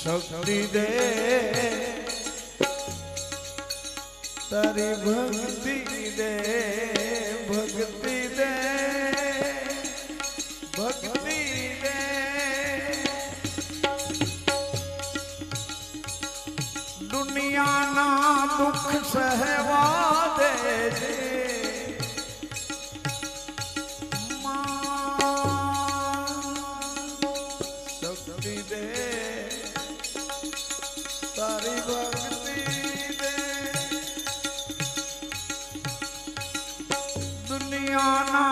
शक्ति दे तारी भक्ति दे भक्ति दे भक्ति दे दुनिया ना दुख सहवा दे शक्ति दे तारी भक्ति दे दुनिया ना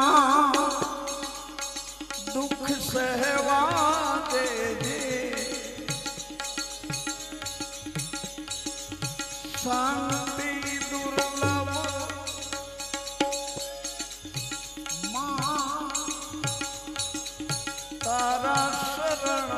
दुख सहवा दे शांति दुर्लभ मां तारा शरण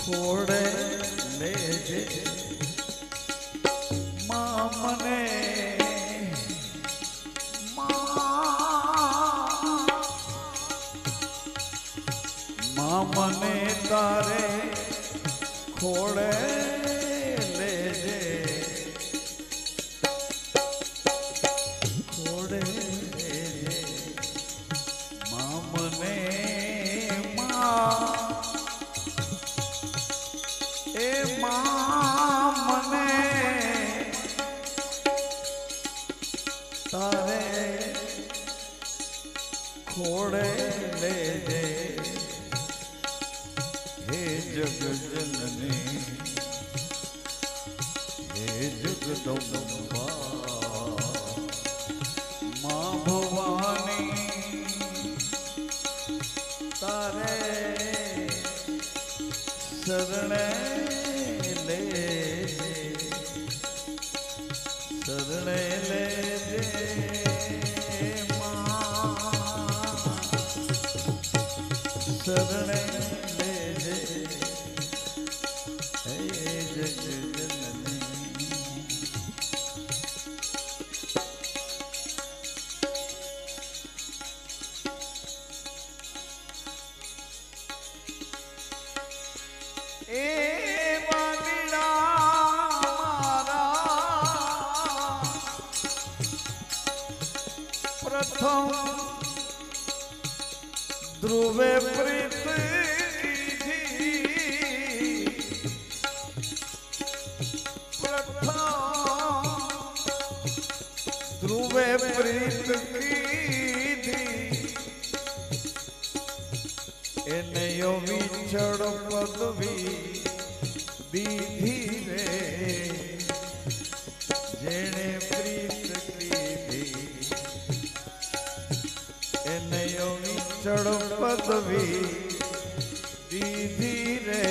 खोड़े ले जे मां मने मां मने तारे खोड़े ले जे खोड़े ले जे मां मने ए मां मने तारे खोड़े ले जे हे जग जननी हे जगदम्बा मां भवानी तारे शरणे ले शरणे ले मां शरणे ले हे जग जननी ए वालीड़ा मारा प्रथम ध्रुवे प्रीत की प्रथम ध्रुवे प्रीत की एने यो विछड़ पदवी दीधी रे जेने प्रीत कीधी एने यो विछड़ पदवी दीधी रे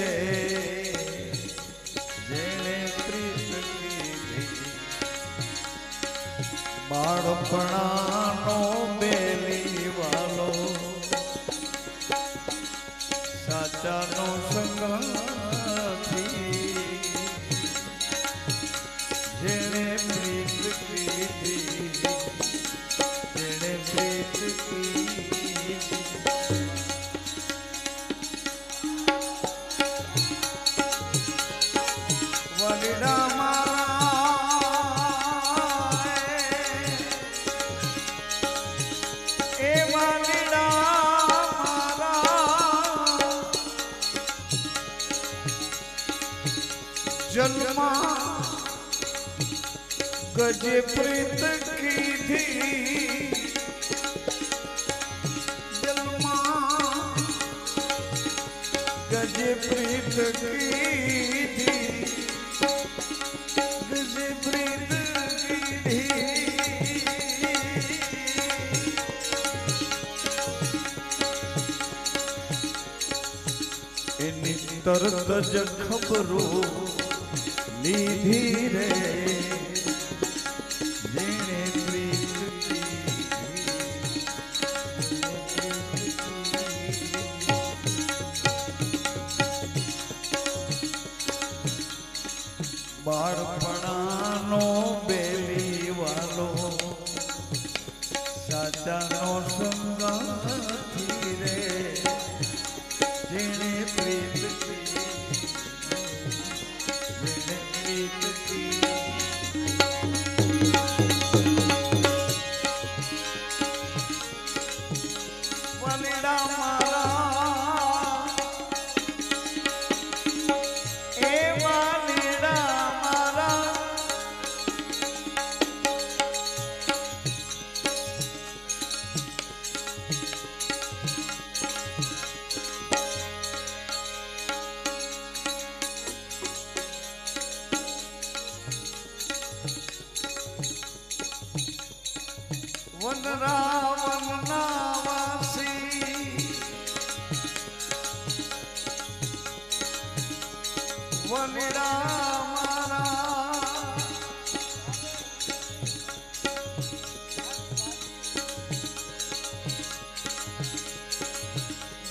जेने प्रीत कीधी बाळपणानो बेली वालो साचानो संगाथी जेने प्रीत कीधी जेने प्रीत कीधी वालीड़ा मारा ए वालीड़ा जन्मा गजे प्रीत की थी जन्मा गजे प्रीत की थी गजे प्रीत की थी इन्हीं तरत ज खबरो लीधी रे जेने प्रीत બાળપણાનો બેલી વાલો સાચાનો સંગાથી રે જેણે પ્રીત વનડા મારા એ વનડા મારા વનરા વનના વાસી વનડા મારા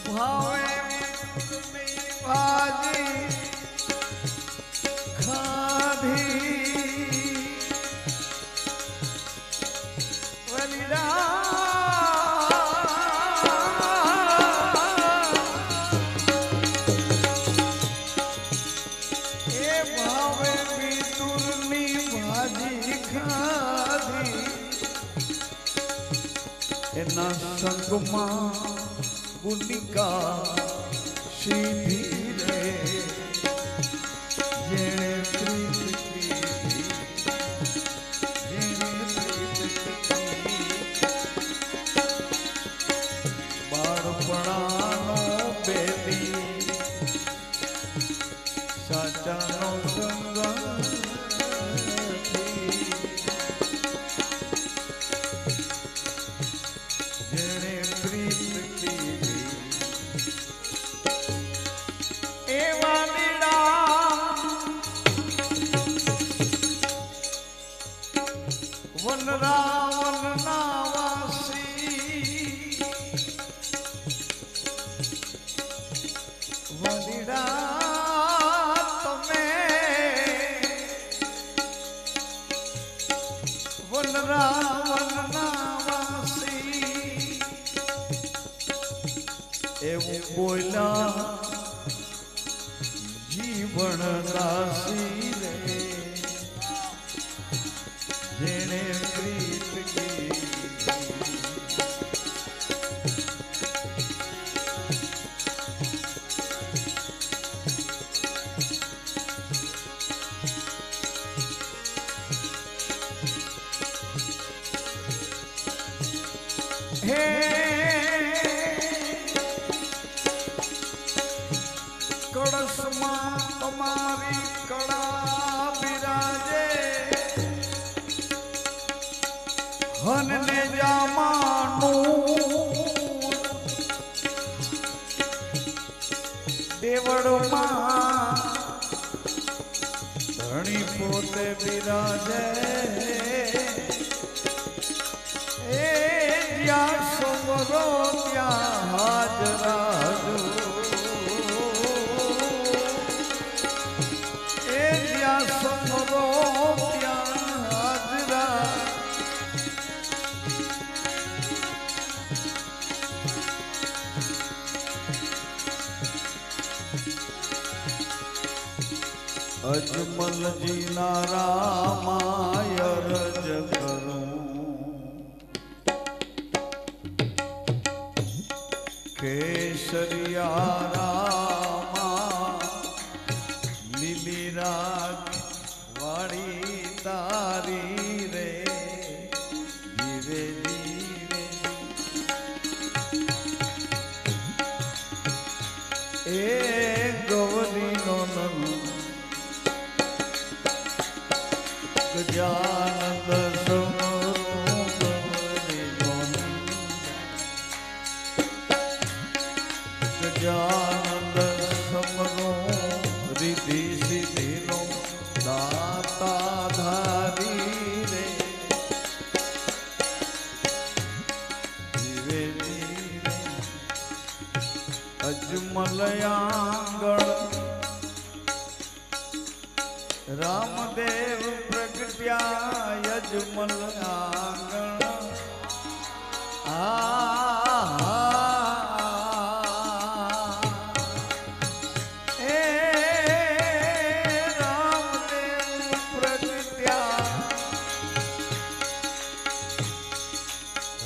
ભાવે ભાજી ખાધી વનડા એના સંગમાં ગુનિકા સીધી રે જેણે પ્રીત કીધી જેણે પ્રીત કીધી બાળપણાનો બેલી સાચાનો સંગ વનરા વનના વાસી વનડા તમે વનરા વનના વાસી એવું બોલ્યા જીવન દાસી રે જેણે પ્રીત હે કળશમાં તમારી કળા બિરાજે હનને જામાનું દેવળમાં ધણી પોતે બિરાજે એ જ્યાં સમરો ત્યાં હાજરાજો એ જ્યાં સમરો ત્યાં હાજરા અજમલજી ના રામાય રજ કરું કેસરિયા રામા લીલી રાખ વાળી તારી રે ધીરે ધીરે એ ગૌરી નો નન ગજાનંદ ગજાનંદ સમનો રીતિ સિદ્ધિનો દાતા ધારી રે ધીરે ધીરે અજમલયાંગણ રામદેવ પ્રગટ્યા યજમલ આંગણ એ રામદેવ પ્રગટ્યા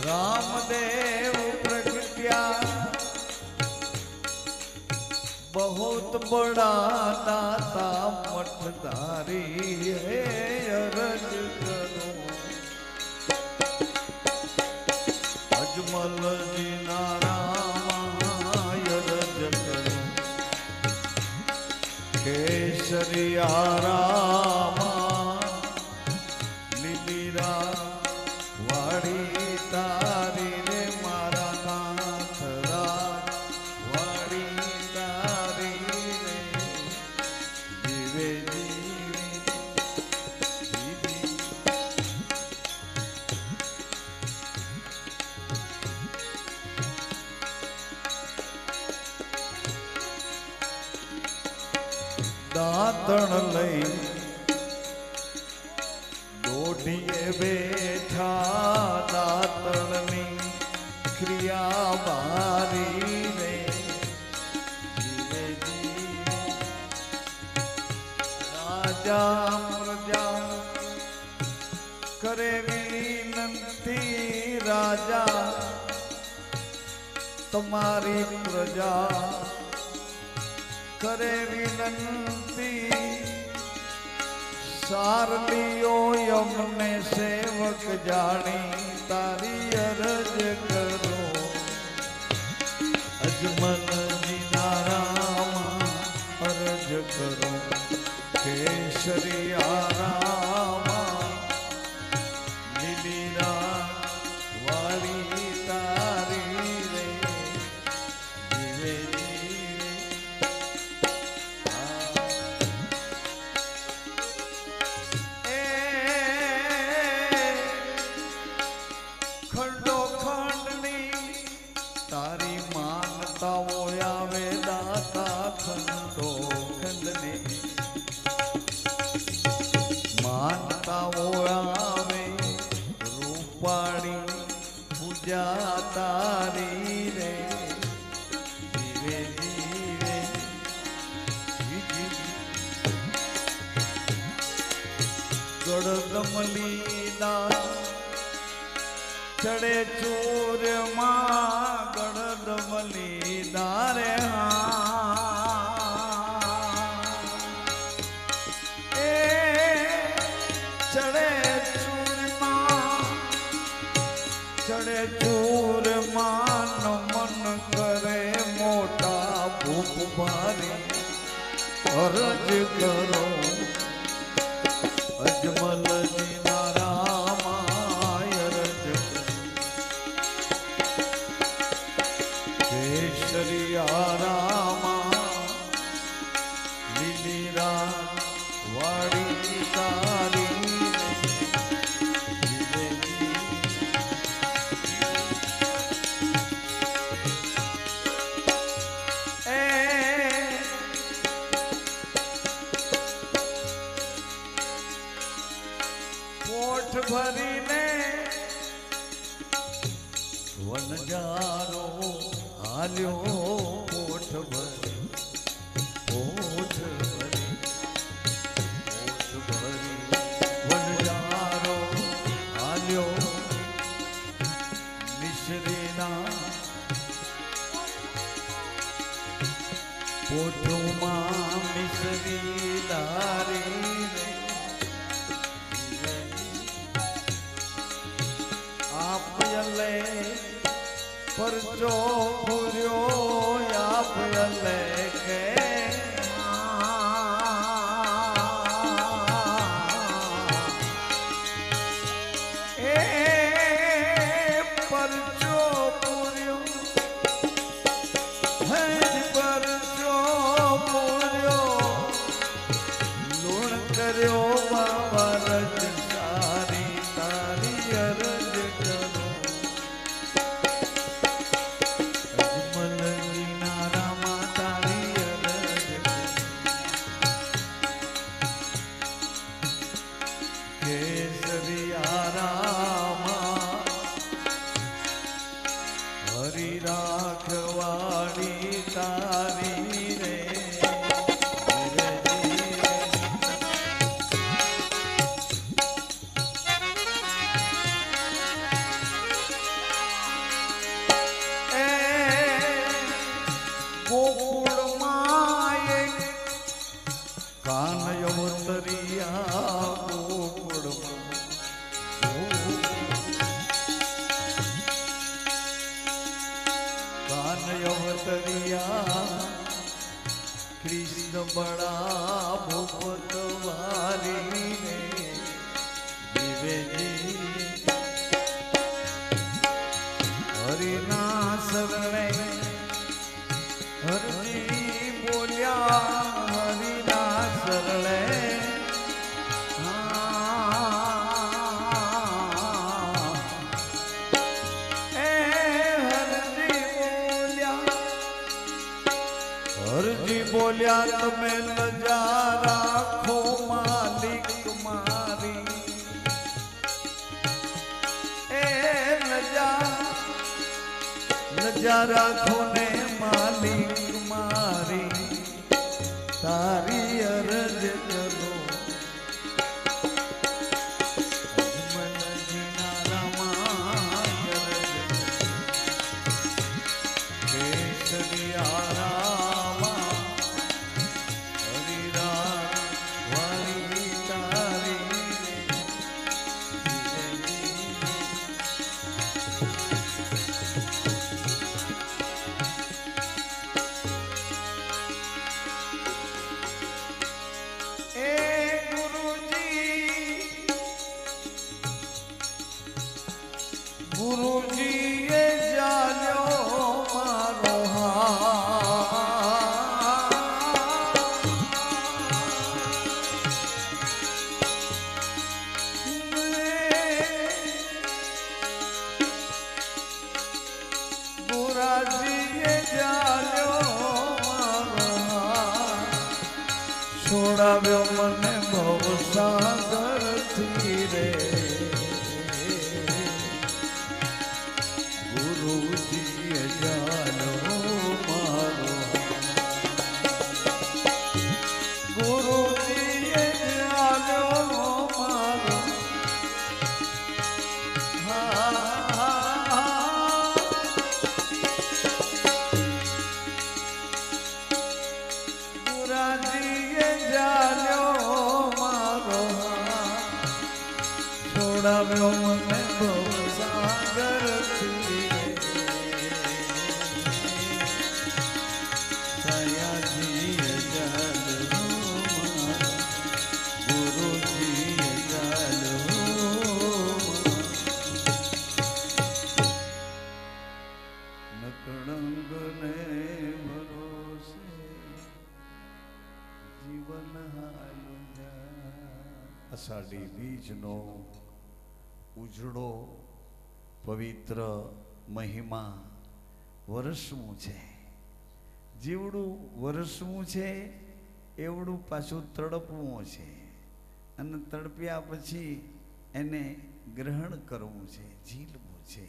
રામદેવ પ્રગટ્યા बहुत बड़ा दाता मठधारी है अरज करो अजमल जी नारायण अरज करो केसरिया रामा લીલીરા વાડી તારી રે મારા નાથ રામ વાડી તારી રે જીવે જીવી દાંતણ લઈ દોઢીએ બેઠા દાંતણની ક્રિયા બારી રે જીવે જીવે રાજા પ્રજા કરે વિનંતી રાજા તમારી પ્રજા કરે વિનંતી સારલીઓ યમને સેવક જાણી તારી અરજ કરો અજમલજી નારામાં અરજ કરો કેસરિયા રામા લીલીરા વાળી તારી રે જીવે ખંડો ખંડની તારી માનતાઓ આવે દાતા ખંડો ખંડની માનતાઓ આવે રૂપાળી પૂજા તારી રે જીવે જીવે ગળદમલી દા ચડે ચોર માં ગળદમલી દારે એ ચડે ચોર માં નમન કરે મોટા ભૂપ ભારી અરજ કરો અજમલજી કેસરિયા રામા લીલીરા વાડી તારી એ પોઠ ભરીને વનજારો હાલ્યો પોઠ ભરી પોઠ ભરી વનજારો હાલ્યો મિશ્રીના પોઠમાં મિશ્રી દારી રે આપયલે પરચો પૂર્યો આપયલે કે એ પરચો પૂર્યો હે પરચો પૂર્યો લૂણ કર્યો બાબા રજ સારી તારી અરજ કરો તમે લજા રાખો માલિક મારી એ લજા રાખો ને માલિક મારી તારી અરજ કરો ગુરુજીએ જાલ્યો મારો ગુરાજીએ જાલ્યો મારો છોડાવ્યો મને ભવસાગરથી રે ગુરુજીએ જાલ્યો મારો ગુરુજીએ જાલ્યો મારો ગુરાજીએ જાલ્યો મારો છોડાવ્યો મને ભવસાગરથી અષાઢી બીજનો ઉજળો પવિત્ર મહિમા વરસવું છે. જેવડું વરસવું છે એવડું પાછું તડપવું છે અને તડપ્યા પછી એને ગ્રહણ કરવું છે, ઝીલવું છે.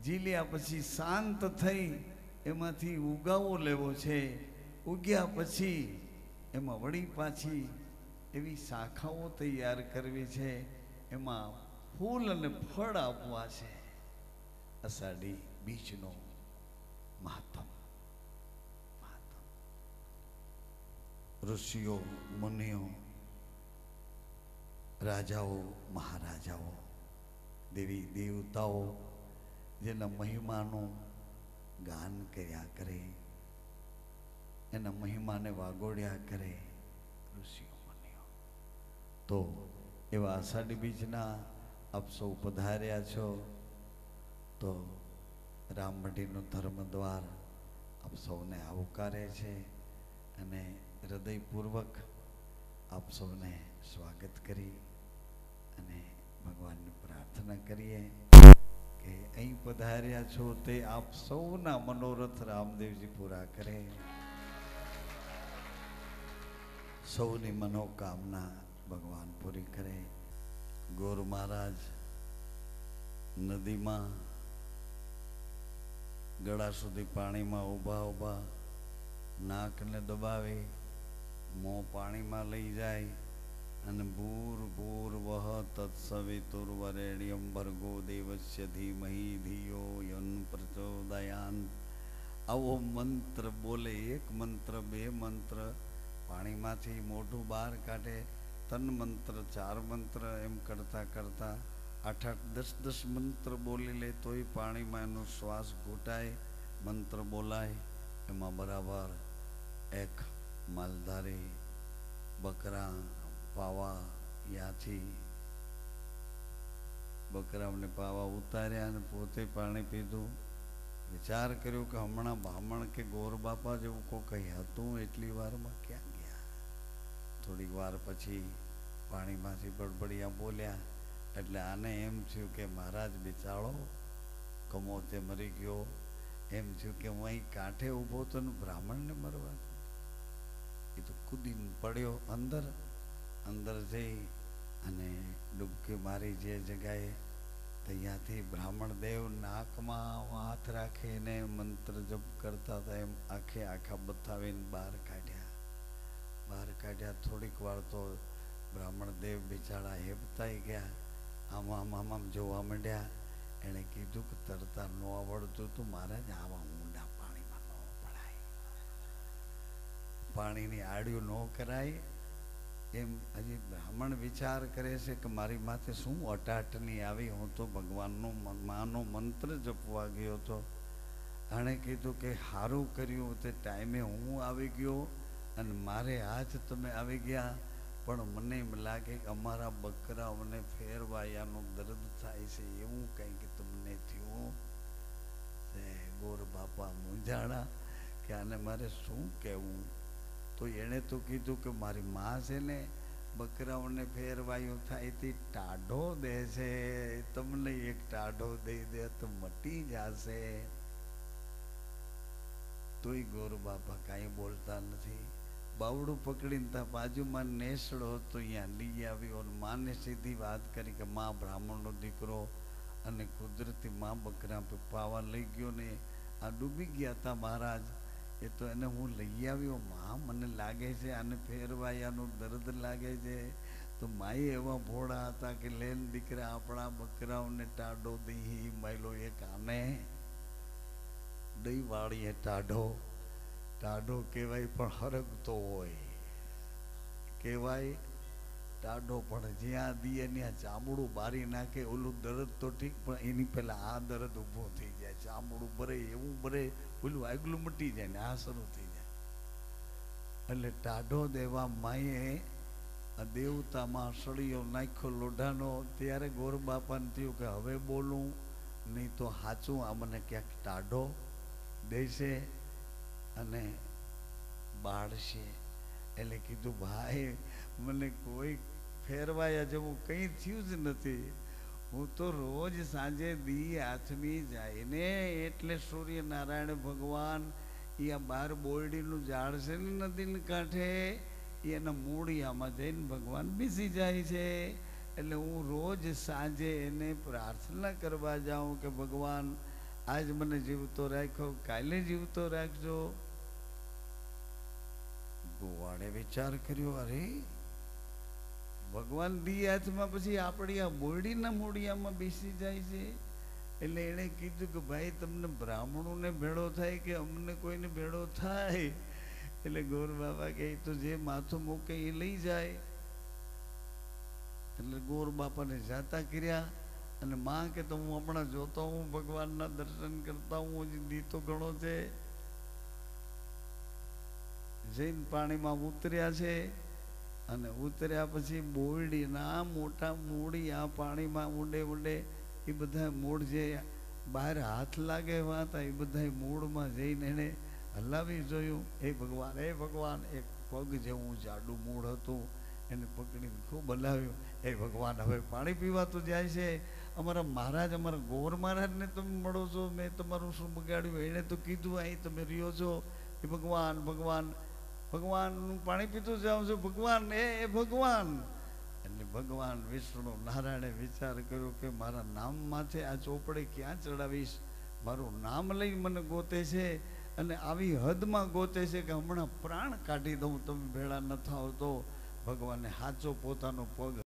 ઝીલ્યા પછી શાંત થઈ એમાંથી ઉગાવો લેવો છે. ઉગ્યા પછી એમાં વળી પાછી એવી શાખાઓ તૈયાર કરવી છે, એમાં ફૂલ અને ફળ આપવા છે. અષાઢી બીજનો મહત્તમ ઋષિઓ મુનિઓ રાજાઓ મહારાજાઓ દેવી દેવતાઓ જેના મહિમાનું ગાન કર્યા કરે, એના મહિમાને વાગોડ્યા કરે ઋષિઓ મુનિઓ. તો એવા અષાઢી બીજના આપ સૌ પધાર્યા છો તો રામમઢીનું ધર્મદ્વાર આપ સૌને આવકારે છે અને હૃદયપૂર્વક આપ સૌને સ્વાગત કરી અને ભગવાનને પ્રાર્થના કરીએ કે અહીં પધાર્યા છો તે આપ સૌના મનોરથ રામદેવજી પૂરા કરે, સૌની મનોકામના ભગવાન પૂરી કરે. ગોર મહારાજ નદીમાં ગળા સુધી પાણીમાં ઊભા ઊભા નાકને દબાવી મોં પાણીમાં લઈ જાય અને ભૂર ભૂર વહ તત્સવિતુર્વરેણ્યમ ભર્ગો દેવસ્ય ધીમહિ ધિયો યન પ્રચોદયાન આવો મંત્ર બોલે. એક મંત્ર, બે મંત્ર, પાણીમાંથી મોઢું બહાર કાઢે, તન મંત્ર, 4 મંત્ર, એમ કરતાં કરતાં 8-8, 10-10 મંત્ર બોલી લે તોય પાણીમાં એનો શ્વાસ ઘૂંટાય, મંત્ર બોલાય. એમાં બરાબર એક માલધારી બકરા પાવા યાથી બકરાઓને પાવા ઉતાર્યા અને પોતે પાણી પીધું. વિચાર કર્યો કે હમણાં બ્રાહ્મણ કે ગોર બાપા જેવું કોઈ હતું, એટલી વારમાં ક્યાં ગયા. થોડીક વાર પછી પાણીમાંથી બડબડિયા બોલ્યા એટલે આને એમ થયું કે મહારાજ બિચારો કમોતે મરી ગયો. એમ થયું કે હું અહીં કાંઠે ઊભો તો બ્રાહ્મણને મરવા એ તો કૂદીને પડ્યો અંદર. અંદર જઈ અને ડૂબકી મારી જે જગાએ, ત્યાંથી બ્રાહ્મણ દેવ નાકમાં હાથ રાખીને મંત્ર જપ કરતા હતા એમ આખા બતાવીને બહાર કાઢ્યા. થોડીક વાર તો બ્રાહ્મણ દેવ બિચારા હેબતાઈ ગયા, આમ જોવા માંડ્યા. એણે કીધું કે તરતા ન આવડતું તું મહારાજ, આવા ઊંડા પાણીમાં ન પડાય, પાણીની આડ્યું ન કરાય. એમ હજી બ્રાહ્મણ વિચાર કરે છે કે મારી માથે શું અટાટની આવી, હું તો ભગવાનનો માનો મંત્ર જપવા ગયો હતો. એણે કીધું કે સારું કર્યું તે ટાઈમે હું આવી ગયો અને મારે હાથ તમે આવી ગયા, પણ મને એમ લાગે કે અમારા બકરાઓને ફેરવાયાનું દર્દ થાય છે, એવું કંઈક તમને થયું. તે ગોર બાપા મૂંઝાણા કે આને મારે શું કહેવું. તો એણે તો કીધું કે મારી માં છે ને બકરાઓને ફેરવાયું થાય તે ટાઢો દે છે, તમને એક ટાઢો દઈ દે તો મટી જશે. તોય ગોર બાપા કાંઈ બોલતા નથી. બાવડું પકડીને ત્યાં બાજુમાં નેસડો હતો, અહીંયા લઈ આવ્યો અને માને સીધી વાત કરી કે માં બ્રાહ્મણનો દીકરો અને કુદરતી માં બકરા પાવા લઈ ગયો ને આ ડૂબી ગયા હતા મહારાજ, એ તો એને હું લઈ આવ્યો. માં મને લાગે છે આને ફેરવાયાનું દર્દ લાગે છે. તો માએ એવા ભોળા હતા કે લેન દીકરા આપણા બકરાઓને ટાઢો દઈ માયલો એક આને દઈ વાળીએ. ટાઢો કહેવાય પણ હરગતો હોય, કહેવાય ટાઢો, પણ જ્યાં દીએ ત્યાં ચામડું બારી નાખે. ઓલું દર્દ તો ઠીક, પણ એની પહેલાં આ દર્દ ઊભો થઈ જાય, ચામડું ભરે એવું ભરે, ઓલું આગલું મટી જાય ને આ શરૂ થઈ જાય. એટલે ટાઢો દેવા માએ દેવતામાં સળિયો નાખ્યો લોઢાનો. ત્યારે ગોર બાપાને થયું કે હવે બોલું નહીં તો સાચું આ મને ક્યાંક ટાઢો દેશે અને બાળશે. એટલે કીધું ભાઈ મને કોઈ ફેરવાયા જેવું કંઈ થયું જ નથી, હું તો રોજ સાંજે દી આથમી જાય ને એટલે સૂર્યનારાયણ ભગવાન એ આ 12 બોરડીનું ઝાડ છે ને નદીને કાંઠે, એના મૂળિયામાં જઈને ભગવાન બેસી જાય છે. એટલે હું રોજ સાંજે એને પ્રાર્થના કરવા જાઉં કે ભગવાન આજ મને જીવતો રાખ્યો, કાલે જીવતો રાખજો. ગોવાળે વિચાર કર્યો, અરે ભગવાન દી હાથમાં પછી આપણી આ બોરડીના મૂળિયામાં બેસી જાય છે. એટલે એણે કીધું કે ભાઈ તમને બ્રાહ્મણોને ભેળો થાય કે અમને કોઈને ભેળો થાય. એટલે ગોર બાબા કહે તો જે માથું મૂકે એ લઈ જાય. એટલે ગોર બાપાને જાતા કર્યા અને માં કે તો હું હમણાં જોતો હું ભગવાનના દર્શન કરતા હું, હજી દીતો ઘણો છે. જૈન પાણીમાં ઉતર્યા છે અને ઉતર્યા પછી બોરડીના મોટા મૂળી આ પાણીમાં ઊંડે એ બધા મૂળ જે બહાર હાથ લાગે હતા એ બધા મૂળમાં જઈને એણે હલાવી જોયું. એ ભગવાન એક પગ જેવું જાડું મૂળ હતું, એને પકડીને ખૂબ હલાવ્યું. એ ભગવાન હવે પાણી પીવાતું જાય છે. અમારા મહારાજ, અમારા ગોર મહારાજને તમે મળો છો, મેં તમારું શું બગાડ્યું? એણે તો કીધું અહીં તમે રહ્યો છો. એ ભગવાન ભગવાનનું પાણી પીતું જાઉં છું, ભગવાન એ ભગવાન. એટલે ભગવાન વિષ્ણુ નારાયણે વિચાર કર્યો કે મારા નામમાંથી આ ચોપડી ક્યાં ચડાવીશ? મારું નામ લઈ મને ગોતે છે અને આવી હદમાં ગોતે છે કે હમણાં પ્રાણ કાઢી દઉં, તમે ભેળા ન થાવ તો. ભગવાને સાચો પોતાનો પગ